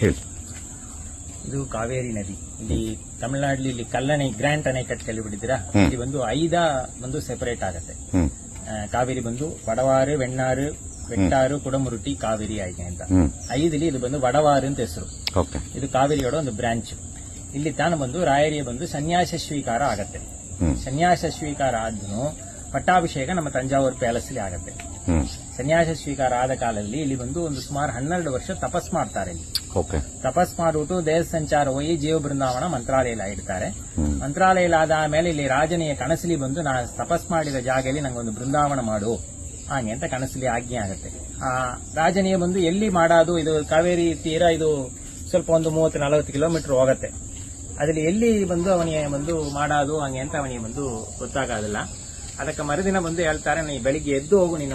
ಹೇಳಿ. ಇದು ಕಾವೇರಿ ನದಿ. ಇಲ್ಲಿ ತಮಿಳುನಾಡಲ್ಲಿ ಇಲ್ಲಿ ಕಲ್ಲಣೆ ಗ್ರ್ಯಾಂಟ್ ಅಣೆಕಟ್ಟು ಕೇಳಿಬಿಟ್ಟಿದ್ದೀರಾ? ಇಲ್ಲಿ ಒಂದು ಸೆಪರೇಟ್ ಆಗುತ್ತೆ. ಕಾವೇರಿ ಬಂದು ವಡವಾರು, ವೆಣ್ಣಾರು, ವೆಟ್ಟಾರು, ಕುಡಮುರುಟಿ, ಕಾವೇರಿ ಆಯ್ಕೆ ಅಂತ 5 ಇಲ್ಲಿ ಇದು ಬಂದು ವಡವಾರು ಅಂತ ಹೆಸರು. ಇದು ಕಾವೇರಿಯೋட ಒಂದು ಬ್ರಾಂಚ್. ಇಲ್ಲಿ ತಾನು ಬಂದು ರಾಯರಿಯ ಬಂದು ಸನ್ಯಾಸ ಸ್ವೀಕಾರ ಆಗತ್ತೆ. ಸನ್ಯಾಸ ಸ್ವೀಕಾರ ಆದ್ರೂ ಪಟ್ಟಾಭಿಷೇಕ ನಮ್ಮ ತಂಜಾವೂರು ಪ್ಯಾಲೇಸ್ ಅಲ್ಲಿ ಆಗತ್ತೆ. ಸನ್ಯಾಸ ಸ್ವೀಕಾರ ಆದ ಕಾಲದಲ್ಲಿ ಇಲ್ಲಿ ಬಂದು ಒಂದು ಸುಮಾರು 12 ವರ್ಷ ತಪಸ್ ಮಾಡ್ತಾರೆ. ಇಲ್ಲಿ ತಪಸ್ ಮಾಡಿಬಿಟ್ಟು ದೇಶ ಸಂಚಾರ ಹೋಗಿ ಜೀವ ಬೃಂದಾವನ ಮಂತ್ರಾಲಯ ಇಡ್ತಾರೆ. ಮಂತ್ರಾಲಯ ಆದ ಆಮೇಲೆ ಇಲ್ಲಿ ರಾಜನಿಯ ಕನಸಲಿ ಬಂದು ನಾ ತಪಸ್ ಮಾಡಿದ ಜಾಗದಲ್ಲಿ ನಂಗೊಂದು ಬೃಂದಾವನ ಮಾಡು ಹಾಗೆ ಅಂತ ಕನಸಲಿ ಆಜ್ಞೆ ಆಗುತ್ತೆ. ಆ ರಾಜನಿಗೆ ಬಂದು ಎಲ್ಲಿ ಮಾಡೋದು, ಇದು ಕಾವೇರಿ ತೀರ, ಇದು ಸ್ವಲ್ಪ ಒಂದು 30-40 ಕಿಲೋಮೀಟರ್ ಹೋಗತ್ತೆ. ಅದ್ರಲ್ಲಿ ಎಲ್ಲಿ ಬಂದು ಅವನಿಗೆ ಬಂದು ಮಾಡೋದು ಹಂಗೆ ಅಂತ ಅವನಿಗೆ ಬಂದು ಗೊತ್ತಾಗೋದಿಲ್ಲ. ಅದಕ್ಕೆ ಮರುದಿನ ಬಂದು ಹೇಳ್ತಾರೆ, ನೀ ಬೆಳಿಗ್ಗೆ ಎದ್ದು ಹೋಗು, ನೀನು